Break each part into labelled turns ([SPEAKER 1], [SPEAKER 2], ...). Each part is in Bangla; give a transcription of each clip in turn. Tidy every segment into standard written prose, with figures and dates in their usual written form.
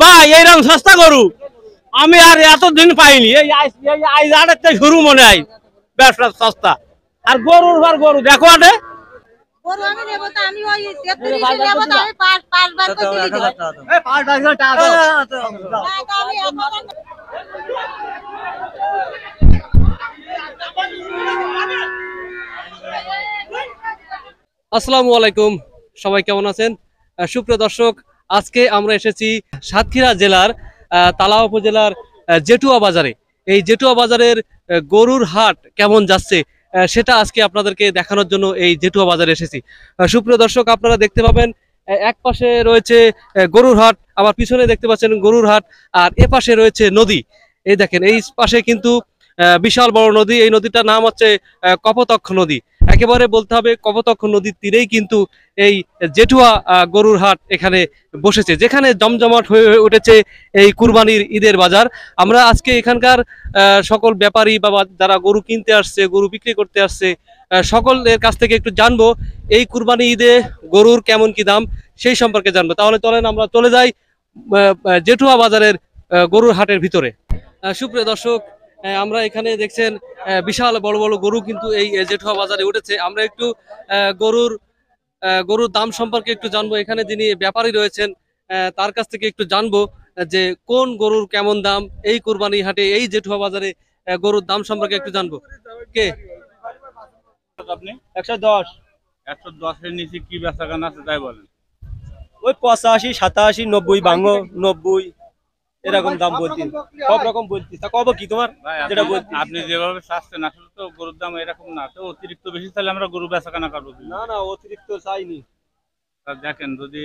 [SPEAKER 1] ভাই এইরকম সস্তা গরু আমি আর এতদিন পাইনি। এই আজ আড়াইতে শুরু মনে হয় ব্যবসা সস্তা। আর গরুর ঘর গরু দেখো আটে
[SPEAKER 2] গরু আমি নেব তো আমি ওই 33 নেব তো আমি পাঁচ বার করে দিই।
[SPEAKER 1] এই 5,000 টাকা দাও।
[SPEAKER 3] আসসালামু আলাইকুম, সবাই কেমন আছেন? সুপ্রিয় দর্শক, আজকে আমরা এসেছি সাতক্ষীরা জেলার তালা উপজেলার জেটুয়া বাজারে। এই জেটুয়া বাজারের গরুর হাট কেমন যাচ্ছে সেটা আজকে আপনাদেরকে দেখানোর জন্য এই জেটুয়া বাজারে এসেছি। সুপ্রিয় দর্শক, আপনারা দেখতে পাবেন এক পাশে রয়েছে গরুর হাট, আবার পিছনে দেখতে পাচ্ছেন গরুর হাট, আর এ পাশে রয়েছে নদী। এই দেখেন, এই পাশে কিন্তু বিশাল বড় নদী। এই নদীটার নাম হচ্ছে কপোতাক্ষ নদী। একেবারে বলতে হবে কপোতাক্ষ নদীর তীরেই কিন্তু এই জেঠুয়া গরুর হাট এখানে বসেছে, যেখানে জমজমাট হয়ে উঠেছে এই কুরবানির ঈদের বাজার। আমরা আজকে এখানকার সকল ব্যাপারী বা যারা গরু কিনতে আসছে, গরু বিক্রি করতে আসছে, সকলের কাছ থেকে একটু জানবো এই কুরবানি ঈদে গরুর কেমন কি দাম সেই সম্পর্কে জানবো। তাহলে চলেন আমরা চলে যাই জেঠুয়া বাজারের গরুর হাটের ভিতরে। সুপ্রিয় দর্শক, আমরা এখানে দেখছেন বিশাল বড় বড় গরু কিন্তু এই জেঠুয়া বাজারে উঠেছে। আমরা একটু গরুর দাম সম্পর্কে একটু জানবো। এখানে যিনি ব্যাপারী রয়েছেন তার কাছ থেকে একটু জানবো যে কোন গরুর কেমন দাম এই কুরবানি হাটে, এই জেঠুয়া বাজারে গরুর দাম সম্পর্কে একটু জানবো। কে
[SPEAKER 1] আপনি 110
[SPEAKER 4] 110 এর নিচে কি বেচা কেনা আছে তাই বলেন।
[SPEAKER 1] ওই 85 87 90 ভাঙো 90 এরকম দাম বলতি, সব রকম বলতি। তা কব কি তোমার যেটা বলতি?
[SPEAKER 4] আপনি যেভাবে চাচ্ছেন আসলে তো গরুর দাম এরকম না, তো অতিরিক্ত বেশি তাহলে আমরা গরু বেচা কেনা করবো
[SPEAKER 1] না না, অতিরিক্ত চাইনি।
[SPEAKER 4] তা দেখেন যদি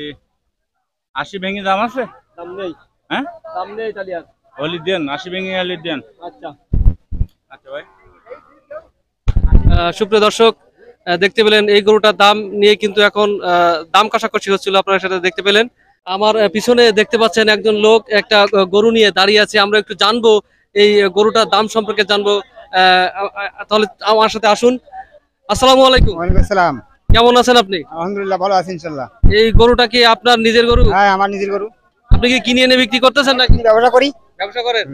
[SPEAKER 4] 80 ভেঙে দাম আছে,
[SPEAKER 1] দাম নেই।
[SPEAKER 4] হ্যাঁ
[SPEAKER 1] দাম নেই তাহলে আর
[SPEAKER 4] হলি দেন, 80 ভেঙে হলি দেন।
[SPEAKER 1] আচ্ছা
[SPEAKER 4] আচ্ছা ভাই।
[SPEAKER 3] সুপ্রিয় দর্শক, দেখতে পেলেন এই গরুটার দাম নিয়ে কিন্তু এখন দাম কষাকষি হচ্ছিল, আপনারা সেটা দেখতে পেলেন। আমার পিছনে দেখতে পাচ্ছেন একজন লোক একটা গরু নিয়ে দাঁড়িয়ে আছে। আমরা একটু জানবো এই গরুটার দাম সম্পর্কে জানবো। তাহলে আমার সাথে আসুন। আসসালামু আলাইকুম।
[SPEAKER 5] ওয়ালাইকুম আসসালাম।
[SPEAKER 3] কেমন আছেন আপনি?
[SPEAKER 5] আলহামদুলিল্লাহ ভালো আছি ইনশাআল্লাহ।
[SPEAKER 3] এই গরুটা কি আপনার নিজের গরু?
[SPEAKER 5] হ্যাঁ, আমার নিজের গরু।
[SPEAKER 3] আপনি কি কিনে এনে বিক্রি করতেছেন নাকি
[SPEAKER 5] আমি ব্যবসা করি।
[SPEAKER 3] ব্যবসা করেন?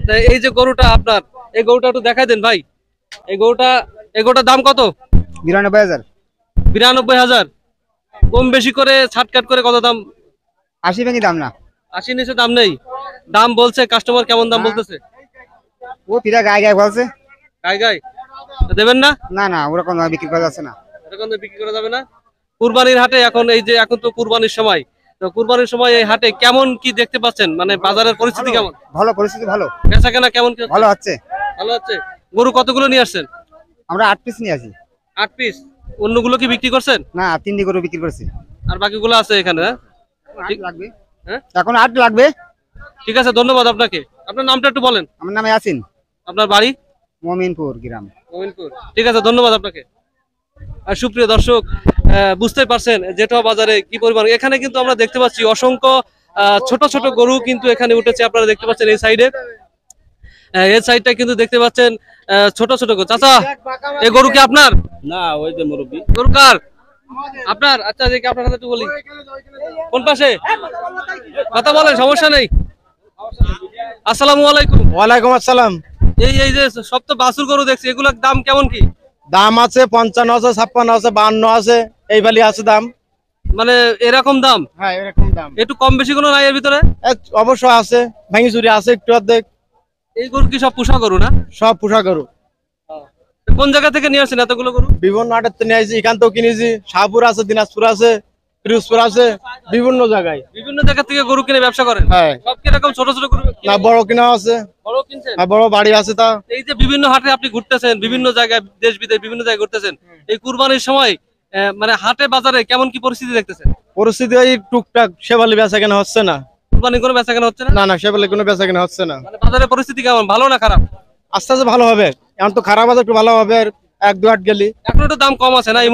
[SPEAKER 3] তা এই যে গরুটা আপনার, এই গরুটা একটু দেখাই দেন ভাই। এই গরুটার দাম কত?
[SPEAKER 5] 92,000।
[SPEAKER 3] 92,000। কম বেশি করে ছাটকাট করে কত দাম?
[SPEAKER 5] 80 ভেঙে দাম না।
[SPEAKER 3] 80 নিচে দাম নেই। দাম বলছে কাস্টমার, কেমন দাম বলতেছে?
[SPEAKER 5] ও পিরা গায়ে গায়ে বলছে।
[SPEAKER 3] গায় দেবেন না?
[SPEAKER 5] না না, ওরকম বিক্রি করা যাচ্ছে না।
[SPEAKER 3] এরকম তো বিক্রি করা যাবে না। কুরবানির হাটে এখন এখন তো কুরবানির সময়, তো কুরবানির সময় এই হাটে কেমন কি দেখতে পাচ্ছেন? মানে বাজারের পরিস্থিতি কেমন?
[SPEAKER 5] ভালো পরিস্থিতি, ভালো
[SPEAKER 3] বেচা কেনা কেমন কি হচ্ছে?
[SPEAKER 5] ভালো হচ্ছে।
[SPEAKER 3] ভালো হচ্ছে। গরু কতগুলো নিয়ে আসছেন?
[SPEAKER 5] আমরা 8 পিস নিয়ে আসি।
[SPEAKER 3] 8 পিস। অন্যগুলো কি বিক্রি করছেন?
[SPEAKER 5] না, 3টি গরু বিক্রি করছি।
[SPEAKER 3] আর বাকিগুলো আছে এখানে?
[SPEAKER 5] ঠিক লাগবে।
[SPEAKER 3] হ্যাঁ,
[SPEAKER 5] এখন 8 লাগবে।
[SPEAKER 3] ঠিক আছে, ধন্যবাদ আপনাকে। আপনার নামটা একটু বলেন।
[SPEAKER 5] আমার নাম ইয়াসিন।
[SPEAKER 3] আপনার বাড়ি?
[SPEAKER 5] মমিনপুর গ্রাম।
[SPEAKER 3] মমিনপুর। ঠিক আছে, ধন্যবাদ আপনাকে। আর সুপ্রিয় দর্শক, বুঝতে পারছেন জেঠুয়া বাজারে কি পরিমাণ। এখানে কিন্তু আমরা দেখতে পাচ্ছি অসংখ্য ছোট ছোট গরু কিন্তু এখানে উঠেছে। আপনারা দেখতে পাচ্ছেন এই সাইডে, এই সাইডটা কিন্তু দেখতে পাচ্ছেন ছোট ছোট গরু। চাচা, এই গরু কি আপনার?
[SPEAKER 1] না, ওই যে মুরব্বি।
[SPEAKER 3] গরু কার? আপনার? আচ্ছা, দেখি আপনার সাথে একটু বলি। কোন পাশে? কথা বলেন, সমস্যা নেই। আসসালামু আলাইকুম।
[SPEAKER 6] ওয়ালাইকুম আসসালাম।
[SPEAKER 3] এই যে সব তো বাছুর গরু দেখছি, এগুলোর দাম কেমন কি?
[SPEAKER 6] দাম আছে 55 আছে, 56 আছে, 52 আছে, এই বালি আছে দাম।
[SPEAKER 3] মানে এরকম দাম?
[SPEAKER 6] হ্যাঁ, এরকম দাম।
[SPEAKER 3] একটু কম বেশি কোনো নাই এর ভিতরে?
[SPEAKER 6] অবশ্যই আছে, ভাঙি চুরি আছে একটু অর্ধেক।
[SPEAKER 3] এই গরু কি সব পোষা গরু না?
[SPEAKER 6] সব পোষা গরু।
[SPEAKER 3] কোন জায়গা থেকে নিয়ে আসছেন এতগুলো গরু?
[SPEAKER 6] বিভিন্ন হাটের থেকে নিয়ে আসছি, এখান থেকেও কিনেছি। শাহপুর আছে, দিনাজপুর আছে, পিরোজপুর আছে, বিভিন্ন জায়গায়।
[SPEAKER 3] বিভিন্ন জায়গা থেকে গরু কিনে ব্যবসা করেন?
[SPEAKER 6] হ্যাঁ।
[SPEAKER 3] সব কি এরকম ছোট ছোট গরু?
[SPEAKER 6] না, বড় কিনা আছে।
[SPEAKER 3] বড় কিনছেন?
[SPEAKER 6] আর বড় বাড়ি আছে। তা
[SPEAKER 3] এই যে বিভিন্ন হাটে আপনি ঘুরতেছেন, বিভিন্ন জায়গায়, দেশ বিদেশ বিভিন্ন জায়গায় ঘুরতেছেন, এই কুরবানির সময় মানে হাটে বাজারে কেমন কি পরিস্থিতি দেখতেছেন?
[SPEAKER 6] পরিস্থিতি ওই টুকটাক, সেবালি বেচা কেনা হচ্ছে না।
[SPEAKER 3] কুরবানি কোনো বেচা কেনা হচ্ছে না?
[SPEAKER 6] না না, সেবালি কোনো বেচা কেনা হচ্ছে না।
[SPEAKER 3] মানে বাজারের পরিস্থিতি কেমন, ভালো না খারাপ?
[SPEAKER 6] আস্তে আস্তে ভালো হবে। এখন তো খারাপ আছে, একটু ভালো হবে। 1-2 হাট গেলি
[SPEAKER 3] এখন একটু দাম কম আছে না? এই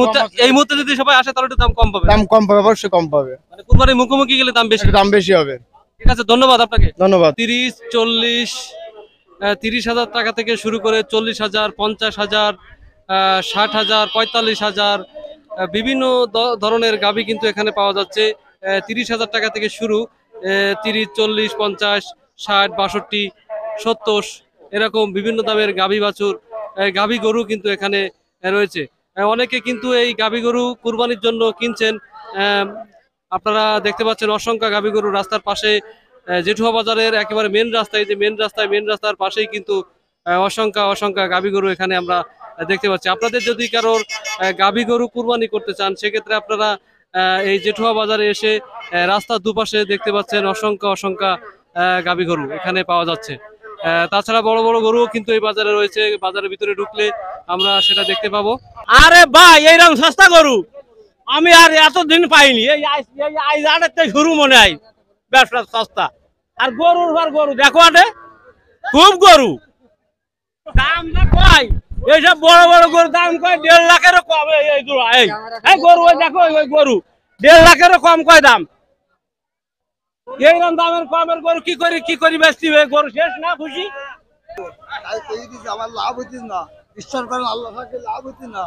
[SPEAKER 3] মুহূর্তে যদি সবাই আসে তাহলে একটু দাম কম পাবে।
[SPEAKER 6] দাম কম পাবে, অবশ্যই কম পাবে।
[SPEAKER 3] মানে কুরবানির মুখোমুখি গেলে দাম বেশি,
[SPEAKER 6] দাম বেশি হবে।
[SPEAKER 3] ঠিক আছে, ধন্যবাদ আপনাকে।
[SPEAKER 6] ধন্যবাদ।
[SPEAKER 3] 30-40-30,000 টাকা থেকে শুরু করে 40,000, 50,000, 60,000, 45,000 বিভিন্ন ধরনের গাভী কিন্তু এখানে পাওয়া যাচ্ছে। 30,000 টাকা থেকে শুরু। 30, 40, 50, 60, 62, 70 এরকম বিভিন্ন দামের গাভী বাছুর গাভী গরু কিন্তু এখানে রয়েছে। অনেকে কিন্তু এই গাভী গরু কুরবানির জন্য কিনছেন। আপনারা দেখতে পাচ্ছেন অসংখ্য গাভী গরু রাস্তার পাশে, জেঠুয়া বাজারের একেবারে মেন রাস্তায়, যে মেন রাস্তার পাশেই কিন্তু অসংখ্য গাভী গরু এখানে আমরা দেখতে পাচ্ছি। আপনাদের যদি কারোর গাভী গরু কুরবানি করতে চান, সেক্ষেত্রে আপনারা এই জেঠুয়া বাজারে এসে রাস্তার দুপাশে দেখতে পাচ্ছেন অসংখ্য গাভী গরু এখানে পাওয়া যাচ্ছে। তাছাড়া বড় বড় গরুও কিন্তু এই বাজারে রয়েছে, বাজারের ভিতরে ঢুকলে আমরা সেটা দেখতে পাবো।
[SPEAKER 1] আরে ভাই এইরকম সস্তা গরু আমি আর এতদিন পাইনি। এই আইজ আড়ের থেকে শুরু মনে হয় ব্যবসা সস্তা। আর গরুর ঘর গরু দেখো আটে খুব গরু দাম কয়, এইসব বড় বড় গরু দাম কয় 1.5 লাখেরও কম। এই জোড়া এই গরু ওই দেখো ওই গরু 1.5 লাখেরও কম কয় দাম। এইরকম দামের কমের গরু কি করি বেচতি গরু শেষ না খুশি।
[SPEAKER 6] আমার লাভ হচ্ছে না, ঈশ্বর করেন আল্লাহ থাকে, লাভ হচ্ছে না।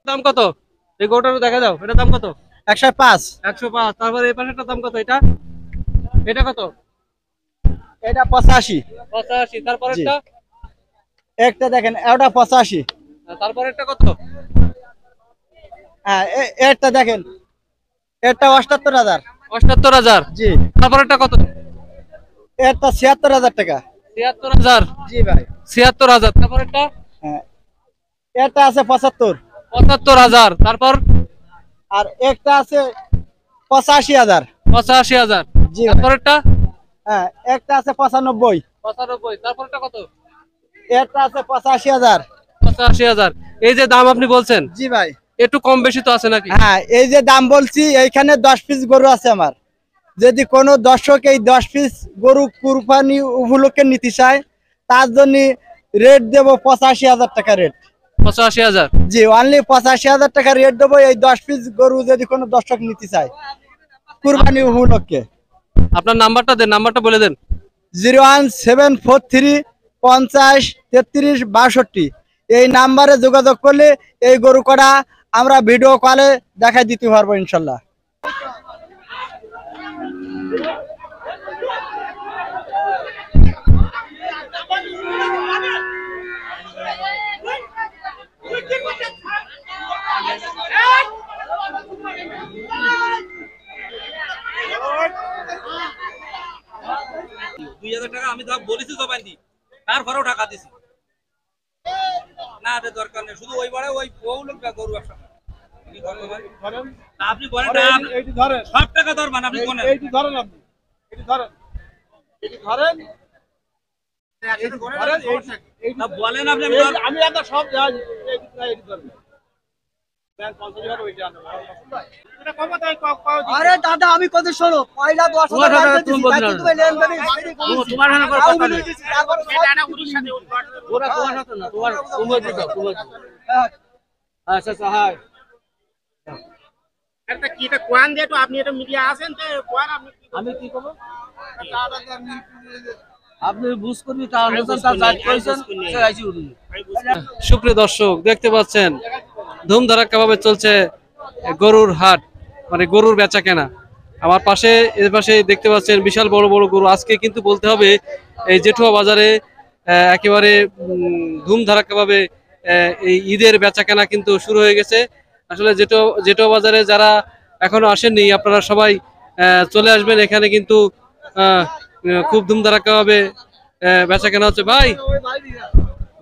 [SPEAKER 3] দাম কত এই গরুটা দেখা দাও, এটা দাম কত?
[SPEAKER 5] 105।
[SPEAKER 3] 105। তারপরে এই পাশেরটা দাম কত? এটা কত?
[SPEAKER 5] এটা 85।
[SPEAKER 3] 85। তারপরেরটা
[SPEAKER 5] একটা দেখেন, এটা 85।
[SPEAKER 3] তারপরেরটা কত?
[SPEAKER 5] হ্যাঁ, এটা দেখেন, এটা 78,000।
[SPEAKER 3] 78,000।
[SPEAKER 5] জি।
[SPEAKER 3] তারপরেরটা কত?
[SPEAKER 5] এটা 76,000 টাকা।
[SPEAKER 3] 73,000।
[SPEAKER 5] জি ভাই।
[SPEAKER 3] 76,000। তারপরেরটা
[SPEAKER 5] হ্যাঁ, এটা আছে 75।
[SPEAKER 3] 75,000। তারপর
[SPEAKER 5] আর একটা আছে 85,000।
[SPEAKER 3] 85,000।
[SPEAKER 5] জি ভাই।
[SPEAKER 3] তারপরেরটা
[SPEAKER 5] হ্যাঁ, একটা আছে 95।
[SPEAKER 3] 95। তারপরেরটা কত?
[SPEAKER 5] এটা আছে 85,000।
[SPEAKER 3] 85,000। এই যে দাম আপনি বলছেন,
[SPEAKER 5] জি ভাই।
[SPEAKER 3] একটু কম বেশি তো আছে নাকি?
[SPEAKER 5] হ্যাঁ, এই যে দাম বলছি, এইখানে 10 পিস গরু আছে আমার। যদি কোনো দর্শক এই 10 পিস গরু কুরবানি উপলক্ষে নিতে চায়, তার জন্য রেট দেব 85,000 টাকা রেট।
[SPEAKER 3] 85,000।
[SPEAKER 5] জি, অনলি 85,000 টাকা রেট দেবো এই 10 পিস গরু যদি কোনো দর্শক নিতে চায় কুরবানি উপলক্ষে।
[SPEAKER 3] আপনার নাম্বারটা দেন, নাম্বারটা বলে দেন।
[SPEAKER 5] 01743 50 33 62। এই নাম্বারে যোগাযোগ করলে এই গরু কটা আমরা ভিডিও কলে দেখাই দিতে পারবো ইনশাল্লাহ।
[SPEAKER 3] টাকা আমি বলেছি জবাইনি, তারপরেও টাকা দিছি না, দরকার নেই। শুধু ওই বারে ওই লোক গরু ব্যবসা আপনি বলেন সব টাকা ধরবেন, আপনি বলেন
[SPEAKER 6] ধরেন, আপনি ধরেন,
[SPEAKER 3] বলেন আপনি।
[SPEAKER 6] আমি এত সব
[SPEAKER 5] আরে দাদা, আমি কত শোনো, পয়লা 10,000
[SPEAKER 3] আচ্ছা হ্যাঁ, আমি কি করবো? আপনি বুঝ করবি সুপ্রিয় দর্শক, দেখতে পাচ্ছেন ধুমধারাক্কা ভাবে চলছে গরুর হাট, মানে গরুর বেচা কেনা। আমার পাশে এর পাশে দেখতে পাচ্ছেন বিশাল বড় বড় গরু। আজকে কিন্তু বলতে হবে এই জেঠুয়া বাজারে একেবারে ধুমধারাক্কা ভাবে এই ঈদের বেচা কেনা কিন্তু শুরু হয়ে গেছে। আসলে জেঠুয়া বাজারে যারা এখনো আসেননি, আপনারা সবাই চলে আসবেন। এখানে কিন্তু খুব ধুমধারাক্কা ভাবে বেচা কেনা হচ্ছে। ভাই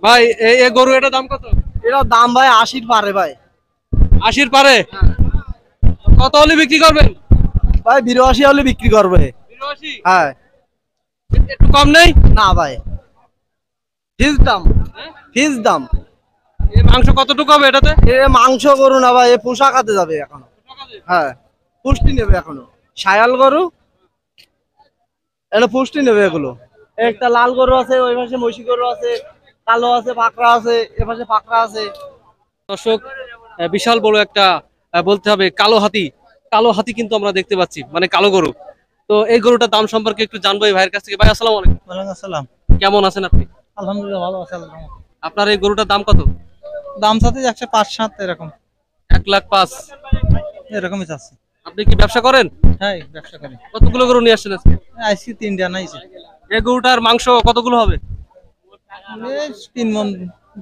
[SPEAKER 3] ভাই এই গরু এটার দাম কত?
[SPEAKER 5] এটার দাম ভাই 80 পারে ভাই।
[SPEAKER 3] 80 পারে? কত হলে বিক্রি করবেন
[SPEAKER 5] ভাই? 82 হলে বিক্রি করবে।
[SPEAKER 3] 82?
[SPEAKER 5] হ্যাঁ।
[SPEAKER 3] একটু কম নেই?
[SPEAKER 5] না ভাই, ফিক্স দাম। ফিক্স দাম।
[SPEAKER 3] এই মাংস কতটুকু হবে এটাতে?
[SPEAKER 5] এ মাংস গরু না ভাই, এ পোষা খাতে যাবে এখনো। হ্যাঁ, পুষ্টি নেবে এখনো। শায়াল গরু, এটা পুষ্টি নেবে এগুলো। একটা লাল গরু আছে, ওই পাশে মহিষী গরু আছে, কালো আছে, পাকড়া আছে, এ পাশে পাকড়া আছে।
[SPEAKER 3] দর্শক, বিশাল বড় একটা বলতে হবে কালো হাতি কিন্তু আমরা দেখতে পাচ্ছি, মানে কালো গরু। তো এই গরুটার দাম সম্পর্কে একটু জানবো এই ভাইয়ের কাছ থেকে। ভাই আসসালামু আলাইকুম।
[SPEAKER 5] ওয়ালাইকুম আসসালাম।
[SPEAKER 3] কেমন আছেন আপনি?
[SPEAKER 5] আলহামদুলিল্লাহ ভালো আছে।
[SPEAKER 3] আপনার এই গরুটার দাম কত?
[SPEAKER 5] দাম সাথে 105-7 এরকম।
[SPEAKER 3] 1,05,000
[SPEAKER 5] এরকমই চাচ্ছি।
[SPEAKER 3] আপনি কি ব্যবসা করেন?
[SPEAKER 5] হ্যাঁ ব্যবসা করি।
[SPEAKER 3] কতগুলো গরু নিয়ে আসছেন আজকে?
[SPEAKER 5] আইসি 3টা নাইছে।
[SPEAKER 3] এই গরুটার মাংস কতগুলো হবে?
[SPEAKER 5] 3 মণ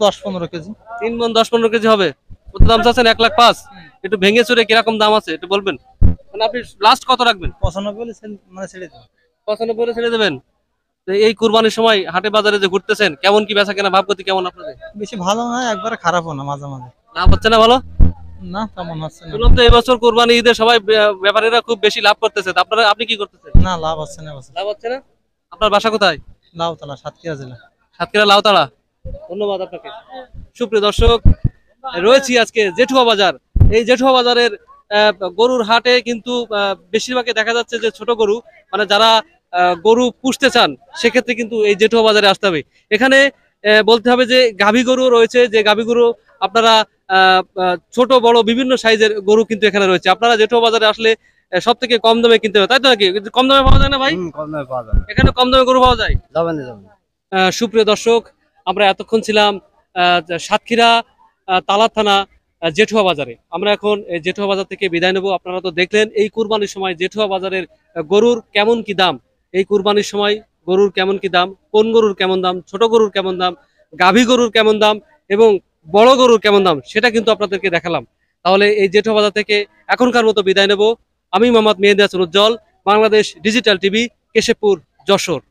[SPEAKER 5] 10-15 কেজি।
[SPEAKER 3] 3 মণ 10-15 কেজি হবে। কত দাম চাচ্ছেন? 1,05,000। একটু ভেঙে চুরে কিরকম দাম আছে একটু বলবেন? মানে আপনি লাস্ট কত রাখবেন?
[SPEAKER 5] 95 বলে মানে ছেড়ে দেব।
[SPEAKER 3] 95 ছেড়ে দেবেন। তো এই কুরবানির সময় হাটে বাজারে যে ঘুরতেছেন, কেমন কি বেচা কেনা ভাবগতি কেমন আপনাদের?
[SPEAKER 5] বেশি ভালো না, একবারে খারাপও না, মাঝে মাঝে।
[SPEAKER 3] লাভ হচ্ছে না ভালো?
[SPEAKER 5] না তেমন হচ্ছে না।
[SPEAKER 3] শুনলাম তো এই বছর কুরবানি ঈদে সবাই ব্যাপারীরা খুব বেশি লাভ করতেছে। তা আপনি কি করতেছেন?
[SPEAKER 5] না লাভ হচ্ছে না বছর।
[SPEAKER 3] লাভ হচ্ছে না? আপনার বাসা কোথায়?
[SPEAKER 5] লাউতলা, সাতক্ষীরা জেলা।
[SPEAKER 3] সাতক্ষীরা লাউতাড়া। ধন্যবাদ আপনাকে। সুপ্রিয় দর্শক, রয়েছি আজকে জেঠুয়া বাজার। এই জেঠুয়া বাজারের গরুর হাটে কিন্তু বেশিরভাগই দেখা যাচ্ছে যে ছোট গরু, মানে যারা গরু পুষতে চান সেক্ষেত্রে কিন্তু এই জেঠুয়া বাজারে আসতে হবে। এখানে বলতে হবে যে গাভী গরু রয়েছে, যে গাভী গরু আপনারা ছোট বড় বিভিন্ন সাইজের গরু কিন্তু এখানে রয়েছে। আপনারা জেঠুয়া বাজারে আসলে সব থেকে কম দামে কিনতে হবে, তাই তো নাকি? কম দামে পাওয়া যায় না ভাই?
[SPEAKER 5] কম দামে পাওয়া যাবে।
[SPEAKER 3] এখানে কম দামে গরু পাওয়া যায়।
[SPEAKER 5] যাবেন যাবেন।
[SPEAKER 3] সুপ্রিয় দর্শক, আমরা এতক্ষণ ছিলাম সাতক্ষীরা তালার থানা জেঠুয়া বাজারে। আমরা এখন এই জেঠুয়া বাজার থেকে বিদায় নেব। আপনারা তো দেখলেন এই কুরবানির সময় জেঠুয়া বাজারের গরুর কেমন কি দাম, এই কুরবানির সময় গরুর কেমন কি দাম, কোন গরুর কেমন দাম, ছোট গরুর কেমন দাম, গাভী গরুর কেমন দাম এবং বড় গরুর কেমন দাম, সেটা কিন্তু আপনাদেরকে দেখালাম। তাহলে এই জেঠুয়া বাজার থেকে এখনকার মতো বিদায় নেব। আমি মোহাম্মদ মেহেদী হাসান উজ্জ্বল, বাংলাদেশ ডিজিটাল টিভি, কেশবপুর, যশোর।